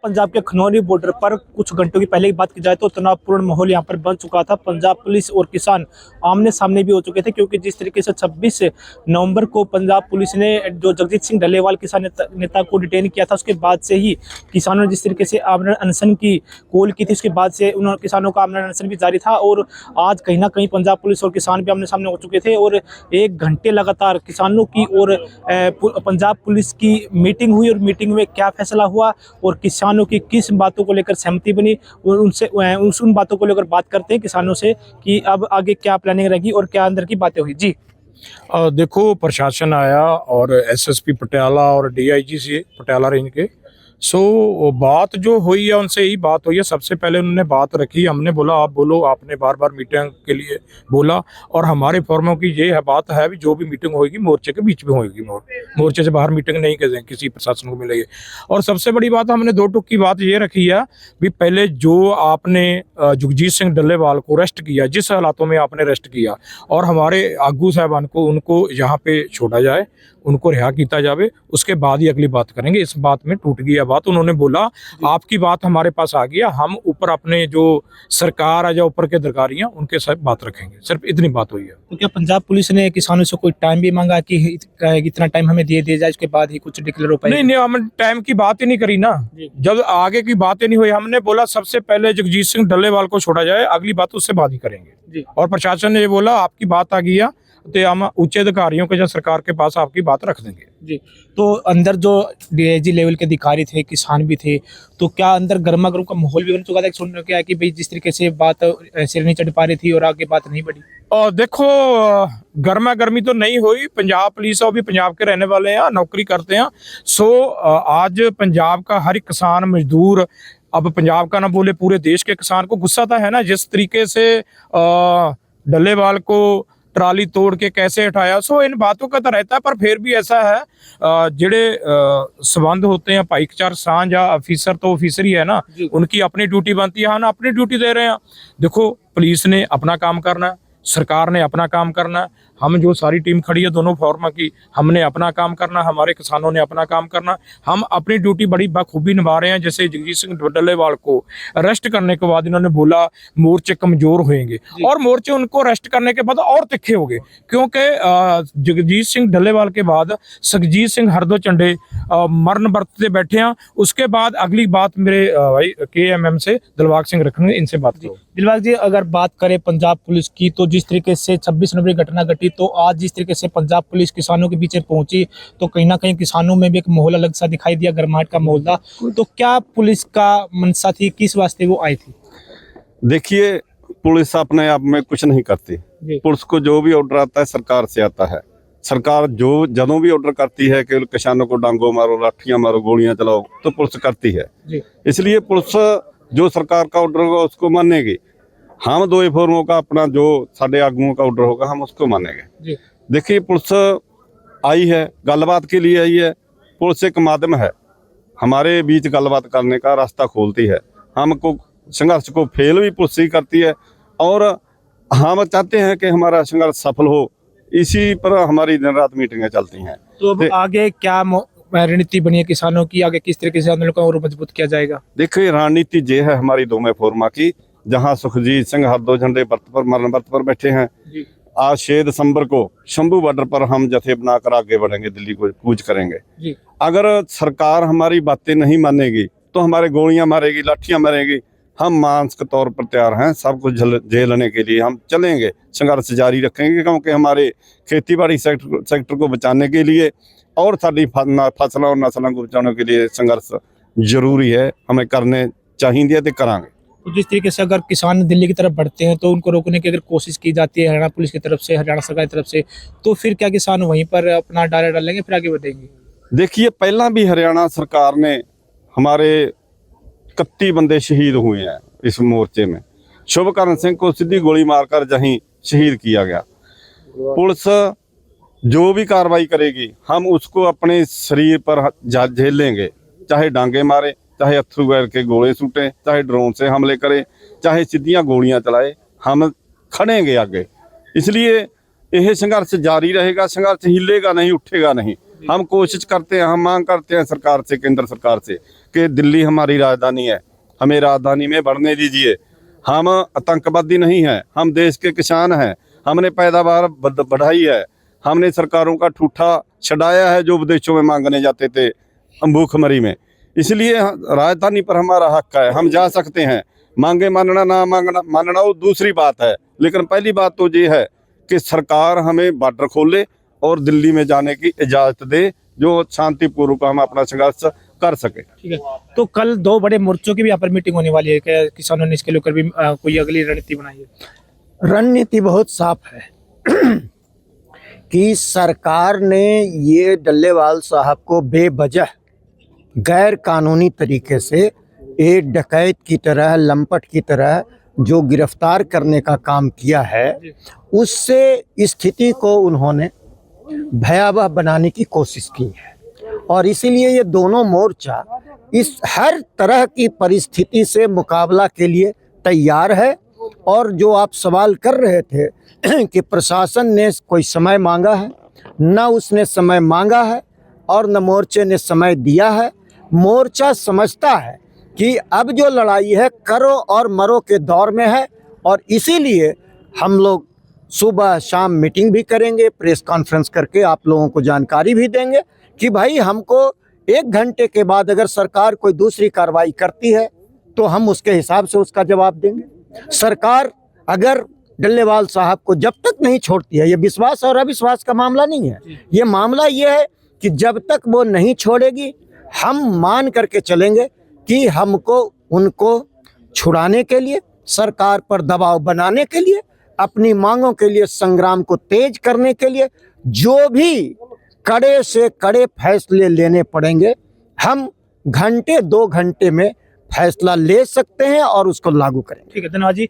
पंजाब के खनौरी बॉर्डर पर कुछ घंटों की पहले की बात की जाए तो तनावपूर्ण माहौल यहां पर बन चुका था। पंजाब पुलिस और किसान आमने सामने भी हो चुके थे, क्योंकि जिस तरीके से 26 नवंबर को पंजाब पुलिस ने जो जगजीत सिंह डल्लेवाल किसान नेता को डिटेन किया था, उसके बाद से ही किसानों ने जिस तरीके से आमरण अनशन की कॉल की थी, उसके बाद से उन किसानों का आमरण अनशन भी जारी था। और आज कहीं ना कहीं पंजाब पुलिस और किसान भी आमने सामने हो चुके थे और 1 घंटे लगातार किसानों की और पंजाब पुलिस की मीटिंग हुई। और मीटिंग में क्या फैसला हुआ और किसानों की किस बातों को लेकर सहमति बनी, और उन बातों को लेकर बात करते हैं किसानों से कि अब आगे क्या प्लानिंग रहेगी और क्या अंदर की बातें हुई। जी देखो, प्रशासन आया और एसएसपी पटियाला और डीआईजी से पटियाला रेंज के बात जो हुई है उनसे यही बात हुई है। सबसे पहले उन्होंने बात रखी, हमने बोला आप बोलो, आपने बार बार मीटिंग के लिए बोला और हमारे फॉर्मों की ये है बात है भी जो भी मीटिंग होगी मोर्चे के बीच में होगी, मोर्चे से बाहर मीटिंग नहीं करेंगे, किसी प्रशासन को मिलेगी। और सबसे बड़ी बात हमने 2 टुक की बात ये रखी है भी पहले जो आपने जगजीत सिंह डल्लेवाल को अरेस्ट किया, जिस हालातों में आपने अरेस्ट किया और हमारे आगू साहबान को उनको यहाँ पे छोड़ा जाए, उनको रिहा किया जाए, उसके बाद ही अगली बात करेंगे। इस बात में टूट गई बात। उन्होंने बोला आपकी बात हमारे पास आ गया, हम ऊपर अपने जो सरकार है या ऊपर के अधिकारी हैं उनके साथ बात रखेंगे। सिर्फ इतनी बात हुई है। तो क्या पंजाब पुलिस ने किसानों से कोई टाइम भी मांगा कि इतना टाइम हमें दे दिया जाए, उसके बाद ही कुछ डिक्लेयर हो पाएगा? नहीं, हम टाइम की बात ही नहीं करी ना, जब आगे की बात ही नहीं हुई। हमने बोला सबसे पहले जगजीत सिंह डल्लेवाल को छोड़ा जाए, अगली बात उससे बाद ही करेंगे। और प्रशासन ने ये बोला आपकी बात आ गई है तो हम उच्च अधिकारियों के या सरकार के पास आपकी बात रख देंगे। जी, तो अंदर जो डीआईजी लेवल के अधिकारी थे, किसान भी थे, तो क्या अंदर गर्मा गर्म का माहौल भी बन चुका था? सुनने को आया कि भाई जिस तरीके से बात सिर नहीं चढ़ पा रही थी और आगे बात नहीं बढ़ी। और देखो, गर्मा गर्मी तो नहीं हुई। पंजाब पुलिस और भी पंजाब के रहने वाले हैं, नौकरी करते हैं। आज पंजाब का हर एक किसान मजदूर, अब पंजाब का ना बोले पूरे देश के किसान को गुस्सा था है ना, जिस तरीके से डल्लेवाल को ट्राली तोड़ के कैसे हटाया। इन बातों का तो रहता है, पर फिर भी ऐसा है जेड़े संबंध होते हैं भाईचार सांझ या ऑफिसर तो ऑफिसर ही है ना, उनकी अपनी ड्यूटी बनती है। हम अपनी ड्यूटी दे रहे हैं। देखो, पुलिस ने अपना काम करना है, सरकार ने अपना काम करना है, हम जो सारी टीम खड़ी है दोनों फॉर्मा की, हमने अपना काम करना, हमारे किसानों ने अपना काम करना। हम अपनी ड्यूटी बड़ी बखूबी निभा रहे हैं। जैसे जगजीत सिंह डल्लेवाल को अरेस्ट करने के बाद इन्होंने बोला मोर्चे कमजोर होंगे, और मोर्चे उनको अरेस्ट करने के बाद और तिखे हो गए, क्योंकि जगजीत सिंह डल्लेवाल के बाद सखजीत सिंह हरदो चंडे मरण बरतते बैठे हैं। उसके बाद अगली बात मेरे भाई KMM से दिलबाग सिंह रखेंगे, इनसे बात करो। दिलबाग जी, अगर बात करें पंजाब पुलिस की, तो जिस तरीके से 26 नवंबर घटना घटी, तो आज जिस तरीके से पंजाब पुलिस किसानों के बीच पहुंची, तो कहीं ना कहीं किसानों में भी एक माहौल अलग सा दिखाई दिया, गर्माहट का माहौल था। तो क्या पुलिस का मनसा थी, किस वास्ते वो आई थी? देखिए, पुलिस अपने आप में कुछ नहीं करती। पुलिस को जो भी ऑर्डर आता है सरकार से आता है। सरकार जो जदों भी ऑर्डर करती है कि किसानों को डांगो मारो, लाठियां मारो, गोलियां चलाओ, तो पुलिस करती है। इसलिए पुलिस जो सरकार का ऑर्डर होगा उसको मानेगी। हम 2 फोरमों का अपना जो साढ़े आगुओं का ऑर्डर होगा हम उसको मानेंगे। देखिए, पुलिस आई है, गलबात के लिए आई है। पुलिस एक माध्यम है, हमारे बीच गलबात करने का रास्ता खोलती है। हमको संघर्ष को फेल भी पुलिस ही करती है, और हम चाहते हैं कि हमारा संघर्ष सफल हो। इसी पर हमारी दिन रात मीटिंगें चलती हैं। तो अब आगे क्या रणनीति बनी है किसानों की, आगे किस तरीके से आंदोलन को और मजबूत किया जाएगा? देखिए, रणनीति ये है हमारी 2 फोरमा की, जहां सुखजीत सिंह हरदो झंडे मरण व्रत पर बैठे हैं। आज 6 दिसंबर को शंभू बॉर्डर पर हम जत्थे बनाकर आगे बढ़ेंगे, दिल्ली को कूच करेंगे। अगर सरकार हमारी बातें नहीं मानेगी तो हमारे गोलियां मारेगी, लाठियां मारेगी। हम मानसिक तौर पर तैयार हैं, सब कुछ झेलने के लिए हम चलेंगे, संघर्ष जारी रखेंगे, क्योंकि हमारे खेतीबाड़ी सेक्टर को बचाने के लिए और साड़ी फसलों और नस्लों को बचाने के लिए संघर्ष जरूरी है, हमें करने चाहिए तो करांगे। तो जिस तरीके से अगर किसान दिल्ली की तरफ बढ़ते हैं तो उनको रोकने की अगर कोशिश की जाती है हरियाणा पुलिस की तरफ से, हरियाणा सरकार की तरफ से, तो फिर क्या किसान वहीं पर अपना डाला डालेंगे, फिर आगे बढ़ेंगे? देखिए, पहला भी हरियाणा सरकार ने हमारे 31 बंदे शहीद हुए हैं इस मोर्चे में। शुभकरण सिंह को सीधी गोली मारकर जहीं शहीद किया गया। पुलिस जो भी कार्रवाई करेगी हम उसको अपने शरीर पर झेल लेंगे, चाहे डांगे मारे, चाहे अथरू गैर के गोले सूटे, चाहे ड्रोन से हमले करे, चाहे सीधियां गोलियां चलाए, हम खड़ेंगे आगे। इसलिए यह संघर्ष जारी रहेगा। संघर्ष हिलेगा नहीं, उठेगा नहीं। हम कोशिश करते हैं, हम मांग करते हैं सरकार से, केंद्र सरकार से कि दिल्ली हमारी राजधानी है, हमें राजधानी में बढ़ने दीजिए। हम आतंकवादी नहीं हैं, हम देश के किसान हैं, हमने पैदावार बढ़ाई है, हमने सरकारों का ठूठा छड़ाया है जो विदेशों में मांगने जाते थे भूखमरी में। इसलिए राजधानी पर हमारा हक है, हम जा सकते हैं। मांगे मानना ना मानना वो दूसरी बात है, लेकिन पहली बात तो ये है कि सरकार हमें बॉर्डर खोले और दिल्ली में जाने की इजाजत दे, जो शांतिपूर्वक हम अपना संघर्ष कर सके। ठीक है, तो कल 2 बड़े मोर्चों की भी यहाँ पर मीटिंग होने वाली है, क्या किसानों ने इसके लेकर भी कोई अगली रणनीति बनाई है? रणनीति बहुत साफ है कि सरकार ने ये डल्लेवाल साहब को बेवजह गैर कानूनी तरीके से एक डकैत की तरह, लंपट की तरह जो गिरफ्तार करने का काम किया है, उससे स्थिति को उन्होंने भयावह बनाने की कोशिश की है। और इसीलिए ये दोनों मोर्चा इस हर तरह की परिस्थिति से मुकाबला के लिए तैयार है। और जो आप सवाल कर रहे थे कि प्रशासन ने कोई समय मांगा है, न उसने समय मांगा है और न मोर्चे ने समय दिया है। मोर्चा समझता है कि अब जो लड़ाई है करो और मरो के दौर में है, और इसीलिए हम लोग सुबह शाम मीटिंग भी करेंगे, प्रेस कॉन्फ्रेंस करके आप लोगों को जानकारी भी देंगे कि भाई हमको 1 घंटे के बाद अगर सरकार कोई दूसरी कार्रवाई करती है तो हम उसके हिसाब से उसका जवाब देंगे। सरकार अगर डल्लेवाल साहब को जब तक नहीं छोड़ती है, ये विश्वास और अविश्वास का मामला नहीं है, ये मामला ये है कि जब तक वो नहीं छोड़ेगी हम मान करके चलेंगे कि हमको उनको छुड़ाने के लिए, सरकार पर दबाव बनाने के लिए, अपनी मांगों के लिए संग्राम को तेज करने के लिए जो भी कड़े से कड़े फैसले लेने पड़ेंगे, हम घंटे 2 घंटे में फैसला ले सकते हैं और उसको लागू करेंगे। ठीक है, धन्यवाद जी।